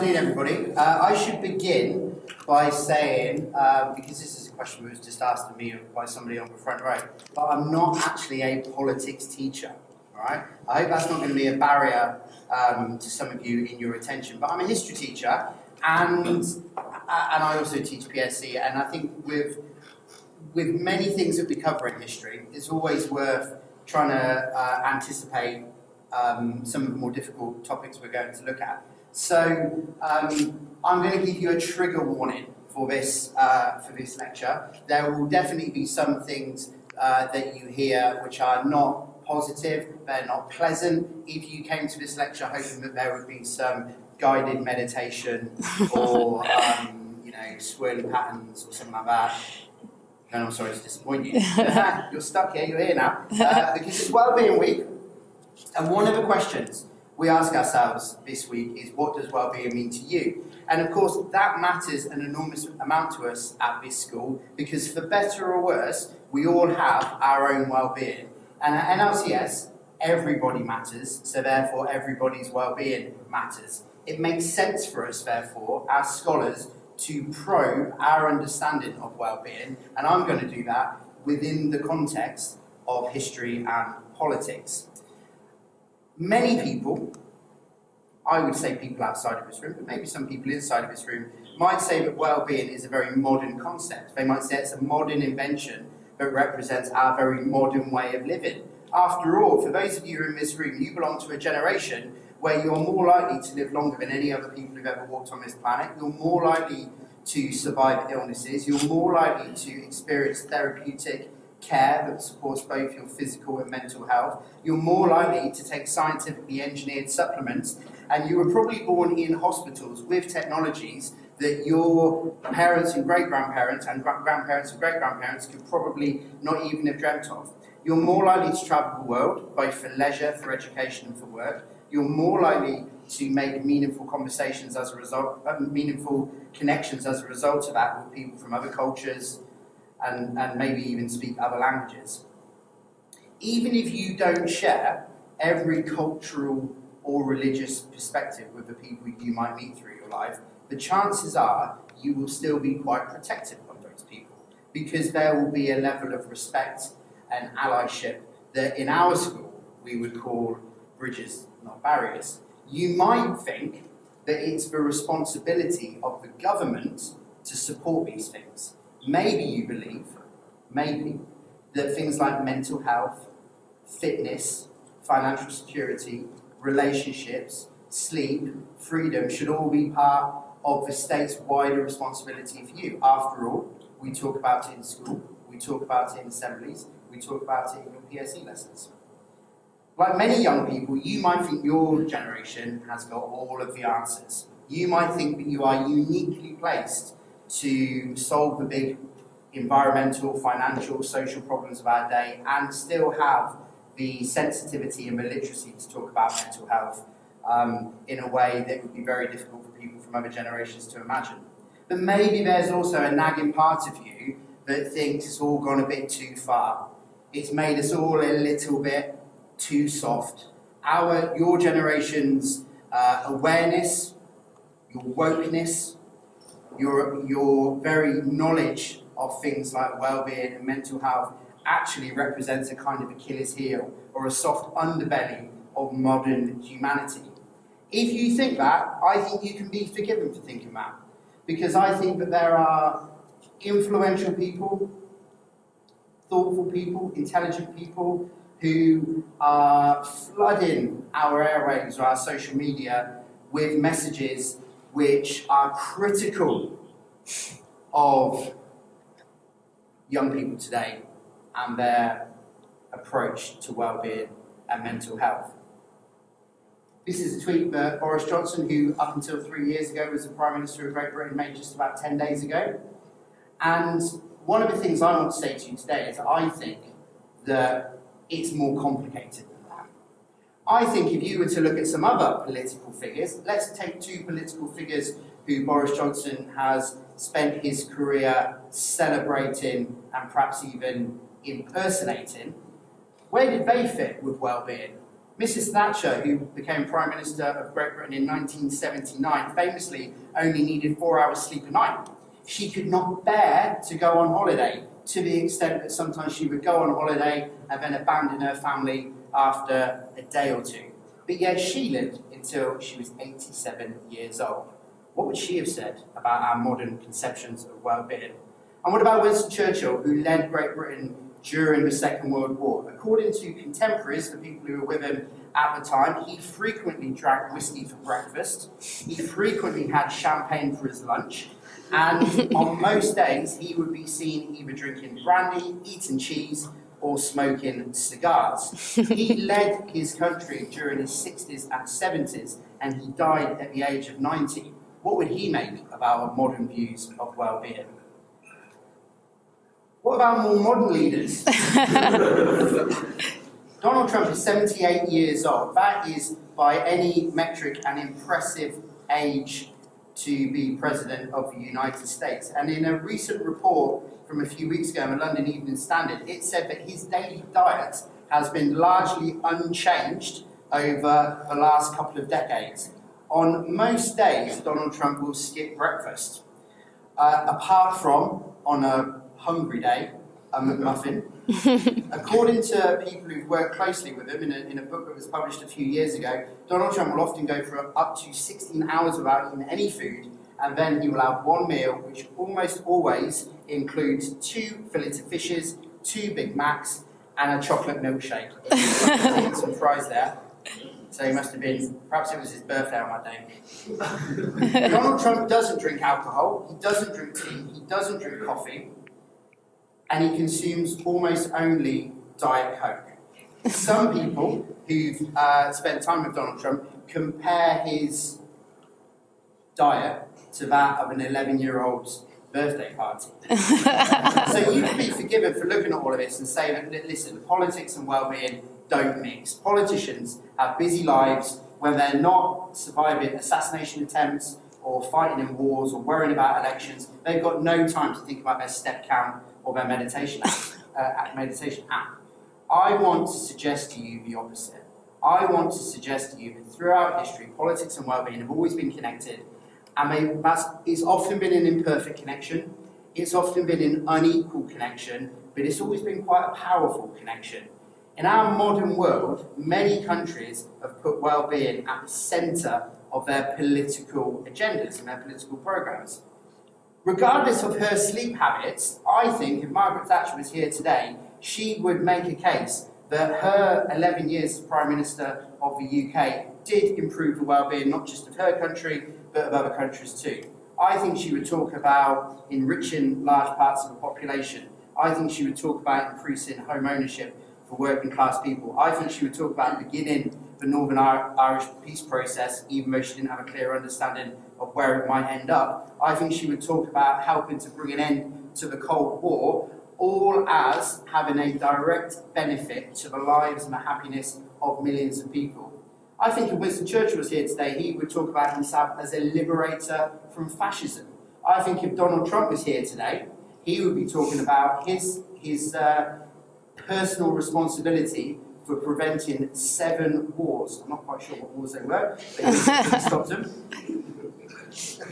Good afternoon, everybody. I should begin by saying, because this is a question that was just asked of me by somebody on the front row, but I'm not actually a politics teacher, all right? I hope that's not going to be a barrier to some of you in your attention, but I'm a history teacher, and I also teach PSC, and I think with many things that we cover in history, it's always worth trying to anticipate some of the more difficult topics we're going to look at. So I'm going to give you a trigger warning for this lecture. There will definitely be some things that you hear which are not positive, they're not pleasant. If you came to this lecture hoping that there would be some guided meditation or swirling patterns or something like that, then I'm sorry to disappoint you. You're stuck here, you're here now. Because it's Wellbeing Week, and one of the questions we ask ourselves this week is, what does well-being mean to you? And of course, that matters an enormous amount to us at this school, because for better or worse, we all have our own well-being. And at NLCS, everybody matters, so therefore everybody's well-being matters. It makes sense for us, therefore, as scholars, to probe our understanding of well-being, and I'm going to do that within the context of history and politics. Many people, I would say people outside of this room, but maybe some people inside of this room, might say that well-being is a very modern concept. They might say it's a modern invention that represents our very modern way of living. After all, for those of you in this room, you belong to a generation where you're more likely to live longer than any other people who've ever walked on this planet. You're more likely to survive illnesses. You're more likely to experience therapeutic care that supports both your physical and mental health. You're more likely to take scientifically engineered supplements, and you were probably born in hospitals with technologies that your parents and great-grandparents and grandparents and great-grandparents could probably not even have dreamt of. You're more likely to travel the world, both for leisure, for education and for work. You're more likely to make meaningful conversations as a result, meaningful connections as a result of that with people from other cultures, and maybe even speak other languages. Even if you don't share every cultural or religious perspective with the people you might meet through your life, the chances are you will still be quite protective of those people, because there will be a level of respect and allyship that in our school we would call bridges, not barriers. You might think that it's the responsibility of the government to support these things. Maybe you believe, that things like mental health, fitness, financial security, relationships, sleep, freedom should all be part of the state's wider responsibility for you. After all, we talk about it in school, we talk about it in assemblies, we talk about it in your PSC lessons. Like many young people, you might think your generation has got all of the answers. You might think that you are uniquely placed to solve the big environmental, financial, social problems of our day, and still have the sensitivity and the literacy to talk about mental health in a way that would be very difficult for people from other generations to imagine. But maybe there's also a nagging part of you that thinks it's all gone a bit too far. It's made us all a little bit too soft. Your generation's awareness, your wokeness, your very knowledge of things like well-being and mental health actually represents a kind of Achilles heel or a soft underbelly of modern humanity. If you think that, I think you can be forgiven for thinking that, because I think that there are influential people, thoughtful people, intelligent people who are flooding our airwaves or our social media with messages which are critical of young people today and their approach to well-being and mental health. This is a tweet that Boris Johnson, who up until 3 years ago was the Prime Minister of Great Britain, made just about 10 days ago. And one of the things I want to say to you today is that I think that it's more complicated than that. I think if you were to look at some other political figures, let's take two political figures who Boris Johnson has spent his career celebrating and perhaps even impersonating. Where did they fit with well-being? Mrs. Thatcher, who became Prime Minister of Great Britain in 1979, famously only needed 4 hours sleep a night. She could not bear to go on holiday, to the extent that sometimes she would go on holiday and then abandon her family after a day or two. But yet she lived until she was 87 years old. What would she have said about our modern conceptions of well-being? And what about Winston Churchill, who led Great Britain during the Second World War? According to contemporaries, the people who were with him at the time, he frequently drank whiskey for breakfast, he frequently had champagne for his lunch, and on most days he would be seen either drinking brandy, eating cheese, or smoking cigars. He led his country during his 60s and 70s, and he died at the age of 90. What would he make of our modern views of well-being? What about more modern leaders? Donald Trump is 78 years old. That is, by any metric, an impressive age to be President of the United States. And in a recent report from a few weeks ago in the London Evening Standard, it said that his daily diet has been largely unchanged over the last couple of decades. On most days, Donald Trump will skip breakfast, apart from, on a hungry day, a McMuffin. According to people who've worked closely with him in a book that was published a few years ago, Donald Trump will often go for up to 16 hours without eating any food, and then he will have one meal, which almost always includes 2 filleted fishes, 2 Big Macs, and a chocolate milkshake. Some fries there. So he must have been, perhaps it was his birthday on that day. Donald Trump doesn't drink alcohol, he doesn't drink tea, he doesn't drink coffee, and he consumes almost only Diet Coke. Some people who've spent time with Donald Trump compare his diet to that of an 11-year-old's birthday party. So you can be forgiven for looking at all of this and say that, listen, politics and well-being don't mix. Politicians have busy lives when they're not surviving assassination attempts or fighting in wars or worrying about elections. They've got no time to think about their step count or their meditation app. I want to suggest to you the opposite. I want to suggest to you that throughout history, politics and well-being have always been connected, and it's often been an imperfect connection, it's often been an unequal connection, but it's always been quite a powerful connection. In our modern world, many countries have put well-being at the centre of their political agendas and their political programmes. Regardless of her sleep habits, I think if Margaret Thatcher was here today, she would make a case that her 11 years as Prime Minister of the UK did improve the well-being not just of her country, but of other countries too. I think she would talk about enriching large parts of the population. I think she would talk about increasing home ownership for working class people. I think she would talk about beginning the Northern Irish peace process, even though she didn't have a clear understanding of where it might end up. I think she would talk about helping to bring an end to the Cold War, all as having a direct benefit to the lives and the happiness of millions of people. I think if Winston Churchill was here today, he would talk about himself as a liberator from fascism. I think if Donald Trump was here today, he would be talking about his personal responsibility for preventing 7 wars. I'm not quite sure what wars they were, but he stopped them.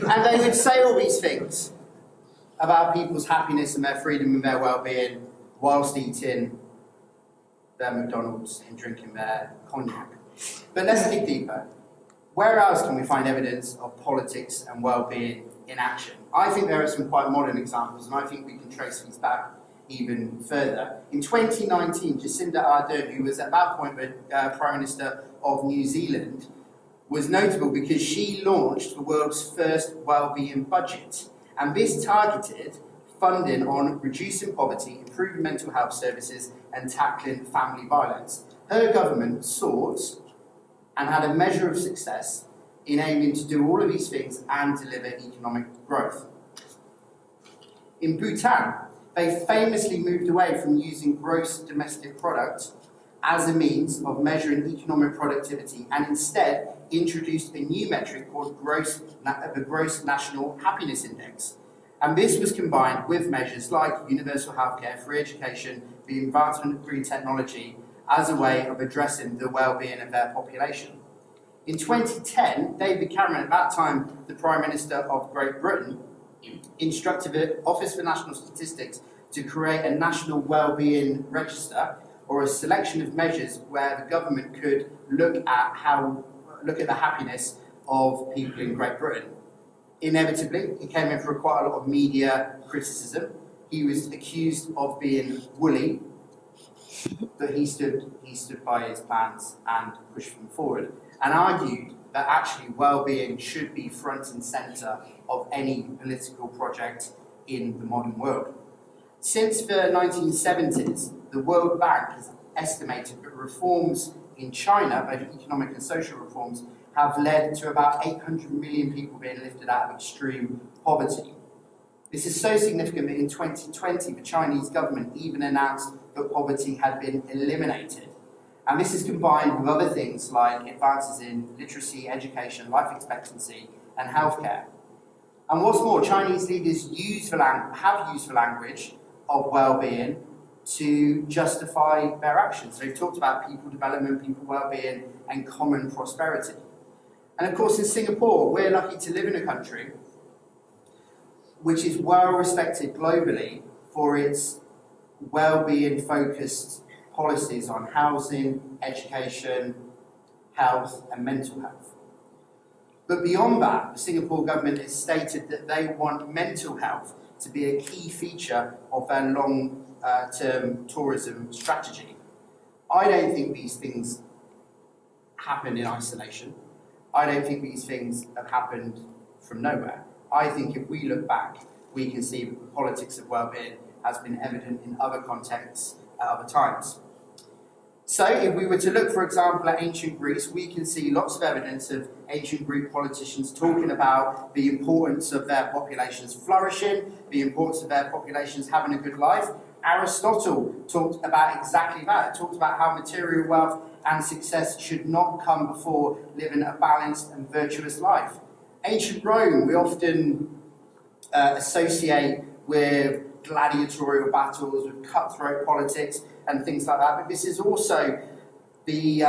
And they would say all these things about people's happiness and their freedom and their well-being whilst eating their McDonald's and drinking their cognac. But let's dig deeper. Where else can we find evidence of politics and well-being in action? I think there are some quite modern examples, and I think we can trace these back even further. In 2019, Jacinda Ardern, who was at that point the Prime Minister of New Zealand, was notable because she launched the world's first well-being budget. And this targeted funding on reducing poverty, improving mental health services, and tackling family violence. Her government sought and had a measure of success in aiming to do all of these things and deliver economic growth. In Bhutan, they famously moved away from using gross domestic product as a means of measuring economic productivity and instead introduced a new metric called the Gross National Happiness Index. And this was combined with measures like universal healthcare, free education, the advancement of green technology, as a way of addressing the well-being of their population. In 2010, David Cameron, at that time the Prime Minister of Great Britain, instructed the Office for National Statistics to create a national well-being register, or a selection of measures where the government could look at the happiness of people in Great Britain. Inevitably, he came in for quite a lot of media criticism. He was accused of being woolly, but he stood by his plans and pushed them forward, and argued that actually well-being should be front and centre of any political project in the modern world. Since the 1970s, the World Bank has estimated that reforms in China, both economic and social reforms, have led to about 800 million people being lifted out of extreme poverty. This is so significant that in 2020, the Chinese government even announced that poverty had been eliminated. And this is combined with other things like advances in literacy, education, life expectancy, and healthcare. And what's more, Chinese leaders have used the language of well-being to justify their actions. They've talked about people development, people well-being, and common prosperity. And of course, in Singapore, we're lucky to live in a country which is well respected globally for its well-being focused policies on housing, education, health, and mental health. But beyond that, the Singapore government has stated that they want mental health to be a key feature of their long-term tourism strategy. I don't think these things happen in isolation. I don't think these things have happened from nowhere. I think if we look back, we can see that the politics of well-being has been evident in other contexts at other times. So if we were to look, for example, at ancient Greece, we can see lots of evidence of ancient Greek politicians talking about the importance of their populations flourishing, the importance of their populations having a good life. Aristotle talked about exactly that. Talked about how material wealth and success should not come before living a balanced and virtuous life. Ancient Rome, we often associate with gladiatorial battles, with cutthroat politics and things like that, but this is also the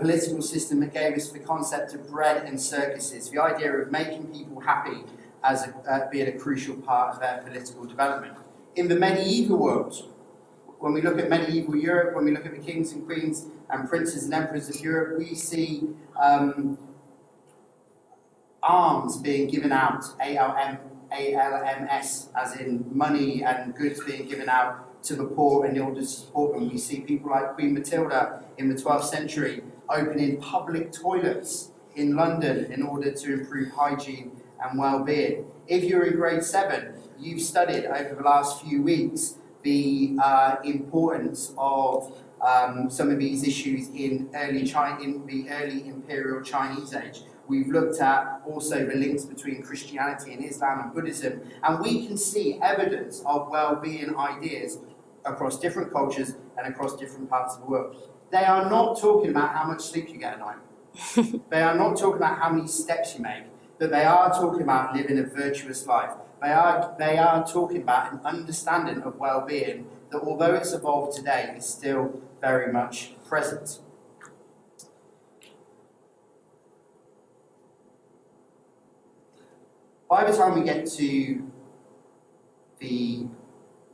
political system that gave us the concept of bread and circuses, the idea of making people happy as being a crucial part of their political development. In the medieval world, when we look at medieval Europe, when we look at the kings and queens and princes and emperors of Europe, we see alms being given out, ALMS, as in money and goods being given out to the poor in order to support them. We see people like Queen Matilda in the 12th century opening public toilets in London in order to improve hygiene and well-being. If you're in grade 7, you've studied over the last few weeks the importance of some of these issues in the early imperial Chinese age. We've looked at also the links between Christianity and Islam and Buddhism, and we can see evidence of well-being ideas across different cultures and across different parts of the world. They are not talking about how much sleep you get at night. They are not talking about how many steps you make, but they are talking about living a virtuous life. They are talking about an understanding of well-being that, although it's evolved today, is still very much present. By the time we get to the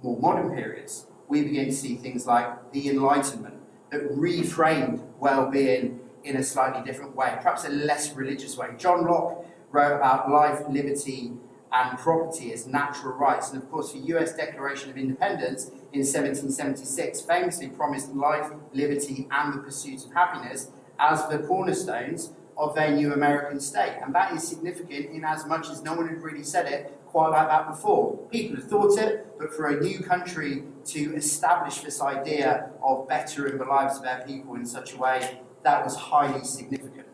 more modern periods, we begin to see things like the Enlightenment that reframed well-being in a slightly different way, perhaps a less religious way. John Locke wrote about life, liberty, and property as natural rights. And of course, the US Declaration of Independence in 1776 famously promised life, liberty, and the pursuit of happiness as the cornerstones of their new American state. And that is significant in as much as no one had really said it quite like that before. People had thought it, but for a new country to establish this idea of bettering the lives of their people in such a way, that was highly significant.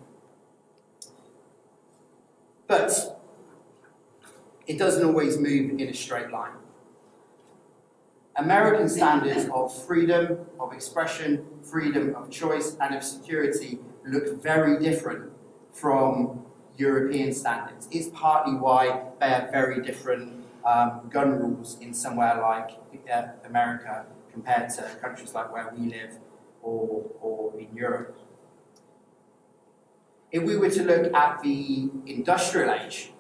But it doesn't always move in a straight line. American standards of freedom of expression, freedom of choice, and of security look very different from European standards. It's partly why they have very different gun rules in somewhere like America compared to countries like where we live or in Europe. If we were to look at the industrial age,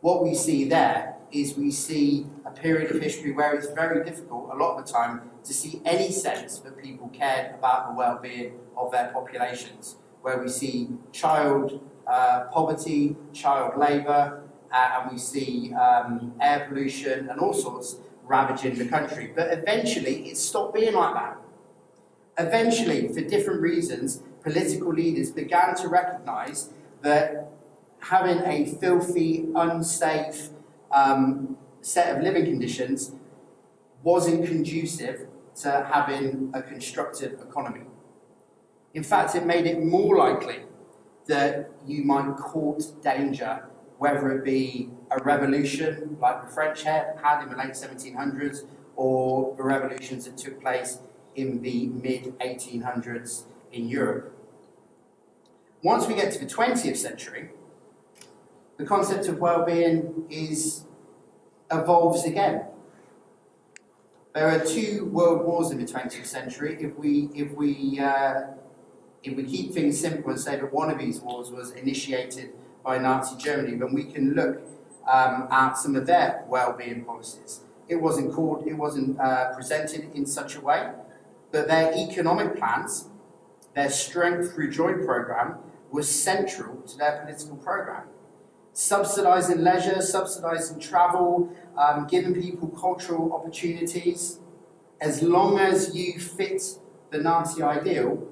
what we see there is we see a period of history where it's very difficult, a lot of the time, to see any sense that people cared about the well-being of their populations, where we see child poverty, child labour, and we see air pollution and all sorts ravaging the country. But eventually it stopped being like that. Eventually, for different reasons, political leaders began to recognise that having a filthy, unsafe set of living conditions wasn't conducive to having a constructive economy. In fact, it made it more likely that you might court danger, whether it be a revolution like the French had in the late 1700s, or the revolutions that took place in the mid-1800s in Europe. Once we get to the 20th century, the concept of well-being evolves again. There are two world wars in the 20th century. If we keep things simple and say that one of these wars was initiated by Nazi Germany, then we can look at some of their well-being policies. It wasn't presented in such a way, but their economic plans, their Strength Through Joy program, was central to their political program. Subsidising leisure, subsidising travel, giving people cultural opportunities. As long as you fit the Nazi ideal,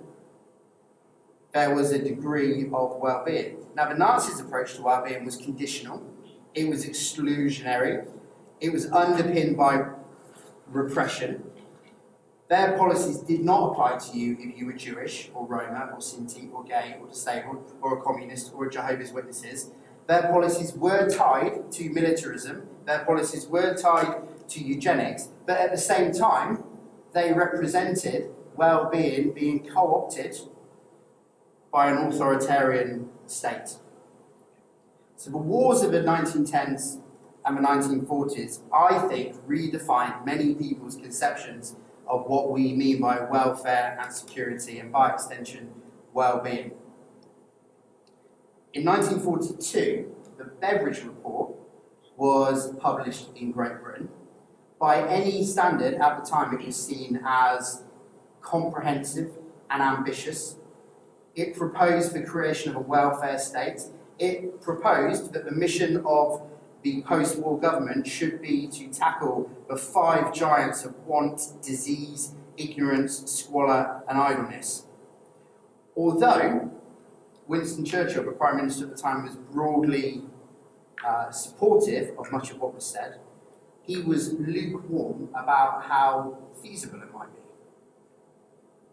there was a degree of well-being. Now, the Nazis' approach to well-being was conditional, it was exclusionary, it was underpinned by repression. Their policies did not apply to you if you were Jewish, or Roma, or Sinti, or gay, or disabled, or a communist, or a Jehovah's Witnesses. Their policies were tied to militarism, their policies were tied to eugenics, but at the same time, they represented well-being being co-opted by an authoritarian state. So the wars of the 1910s and the 1940s, I think, redefined many people's conceptions of what we mean by welfare and security, and by extension, well-being. In 1942, the Beveridge Report was published in Great Britain. By any standard at the time, it was seen as comprehensive and ambitious. It proposed the creation of a welfare state. It proposed that the mission of the post-war government should be to tackle the 5 giants of want, disease, ignorance, squalor, and idleness. Although Winston Churchill, the Prime Minister at the time, was broadly supportive of much of what was said, he was lukewarm about how feasible it might be.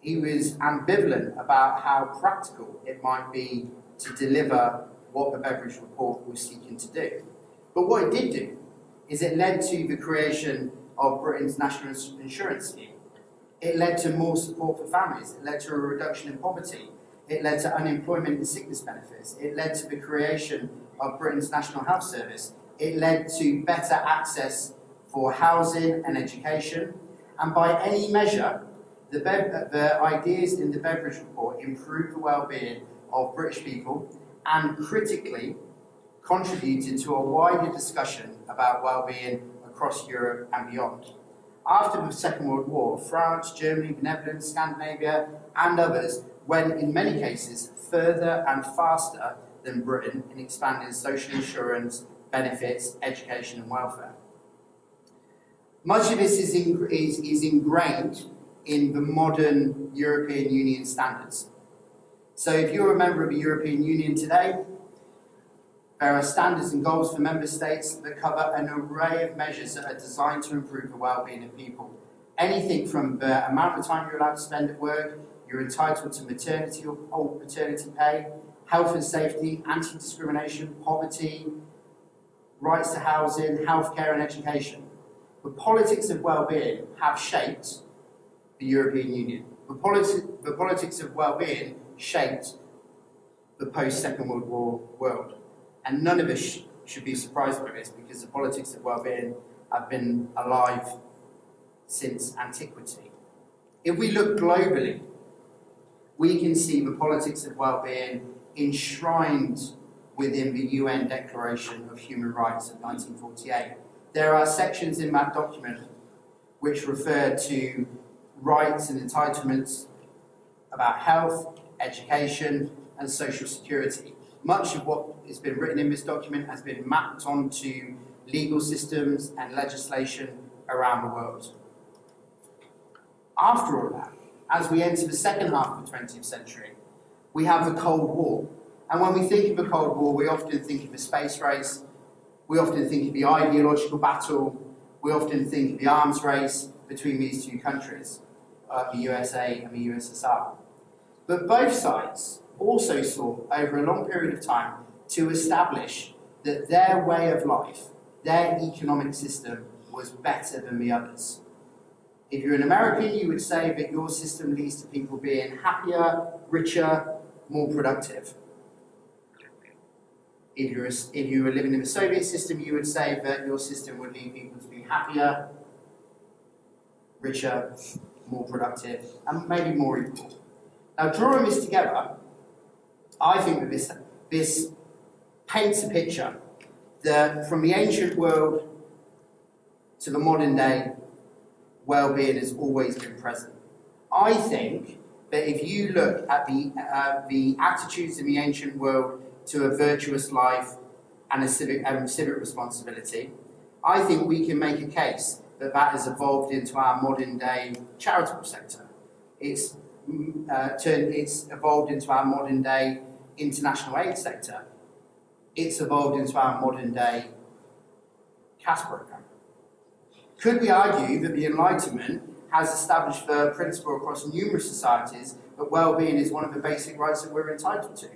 He was ambivalent about how practical it might be to deliver what the Beveridge Report was seeking to do. But what it did do is it led to the creation of Britain's national insurance scheme. It led to more support for families. It led to a reduction in poverty. It led to unemployment and sickness benefits. It led to the creation of Britain's National Health Service. It led to better access for housing and education. And by any measure, the ideas in the Beveridge Report improved the well-being of British people and critically contributed to a wider discussion about well-being across Europe and beyond. After the Second World War, France, Germany, the Netherlands, Scandinavia, and others went, in many cases, further and faster than Britain in expanding social insurance, benefits, education, and welfare. Much of this is ingrained in the modern European Union standards. So if you're a member of the European Union today, there are standards and goals for member states that cover an array of measures that are designed to improve the well-being of people. Anything from the amount of time you're allowed to spend at work, you're entitled to maternity or paternity pay, health and safety, anti-discrimination, poverty, rights to housing, healthcare and education. The politics of well-being have shaped the European Union. The politics of well-being shaped the post-Second World War world. And none of us should be surprised by this, because the politics of well-being have been alive since antiquity. If we look globally, we can see the politics of well-being enshrined within the UN Declaration of Human Rights of 1948. There are sections in that document which refer to rights and entitlements about health, education, and social security. Much of what has been written in this document has been mapped onto legal systems and legislation around the world. After all that, as we enter the second half of the 20th century, we have the Cold War. And when we think of the Cold War, we often think of the space race, we often think of the ideological battle, we often think of the arms race between these two countries, the USA and the USSR. But both sides also sought, over a long period of time, to establish that their way of life, their economic system, was better than the others. If you're an American, you would say that your system leads to people being happier, richer, more productive. If you were living in the Soviet system, you would say that your system would lead people to be happier, richer, more productive, and maybe more equal. Now, drawing this together, I think that this paints a picture that from the ancient world to the modern day, well-being has always been present. I think that if you look at the attitudes in the ancient world to a virtuous life and a civic responsibility, I think we can make a case that that has evolved into our modern day charitable sector. It's evolved into our modern day international aid sector. It's evolved into our modern day CAS program. Could we argue that the Enlightenment has established the principle across numerous societies that well-being is one of the basic rights that we're entitled to?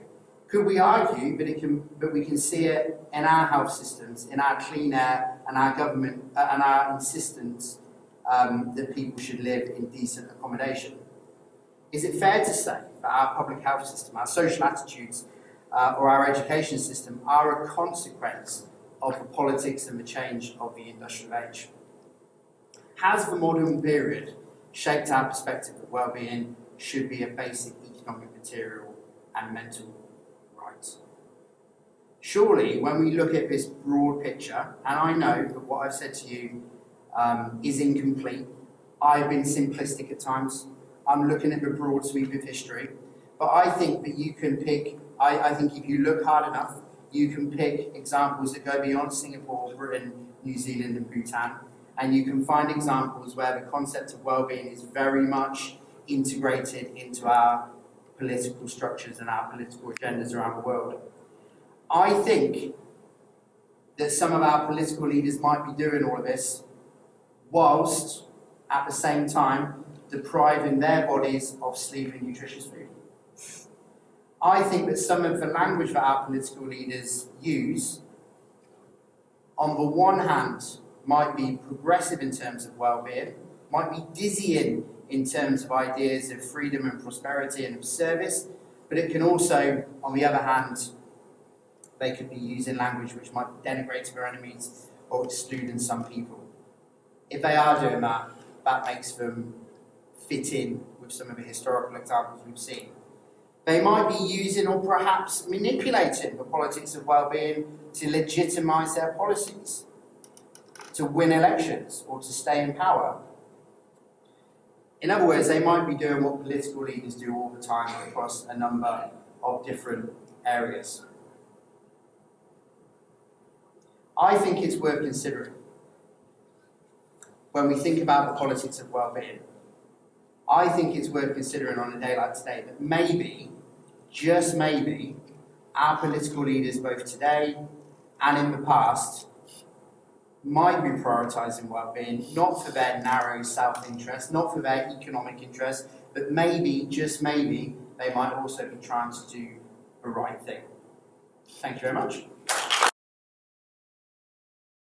Could we argue that we can see it in our health systems, in our clean air, and our government, and our insistence that people should live in decent accommodation? Is it fair to say that our public health system, our social attitudes, or our education system are a consequence of the politics and the change of the industrial age? Has the modern period shaped our perspective that well-being should be a basic economic, material, and mental right? Surely, when we look at this broad picture, and I know that what I've said to you is incomplete, I've been simplistic at times, I'm looking at the broad sweep of history, but I think that you can pick, I think if you look hard enough, you can pick examples that go beyond Singapore, Britain, New Zealand, and Bhutan. And you can find examples where the concept of well-being is very much integrated into our political structures and our political agendas around the world. I think that some of our political leaders might be doing all of this whilst at the same time depriving their bodies of sleep and nutritious food. I think that some of the language that our political leaders use, on the one hand, might be progressive in terms of well-being, might be dizzying in terms of ideas of freedom and prosperity and of service, but it can also, on the other hand, they could be using language which might denigrate to their enemies or excluding some people. If they are doing that, that makes them fit in with some of the historical examples we've seen. They might be using or perhaps manipulating the politics of well-being to legitimise their policies, to win elections or to stay in power. In other words, they might be doing what political leaders do all the time across a number of different areas. I think it's worth considering when we think about the politics of well-being. I think it's worth considering on a day like today that maybe, just maybe, our political leaders both today and in the past might be prioritising well-being, not for their narrow self-interest, not for their economic interest, but maybe, just maybe, they might also be trying to do the right thing. Thank you very much.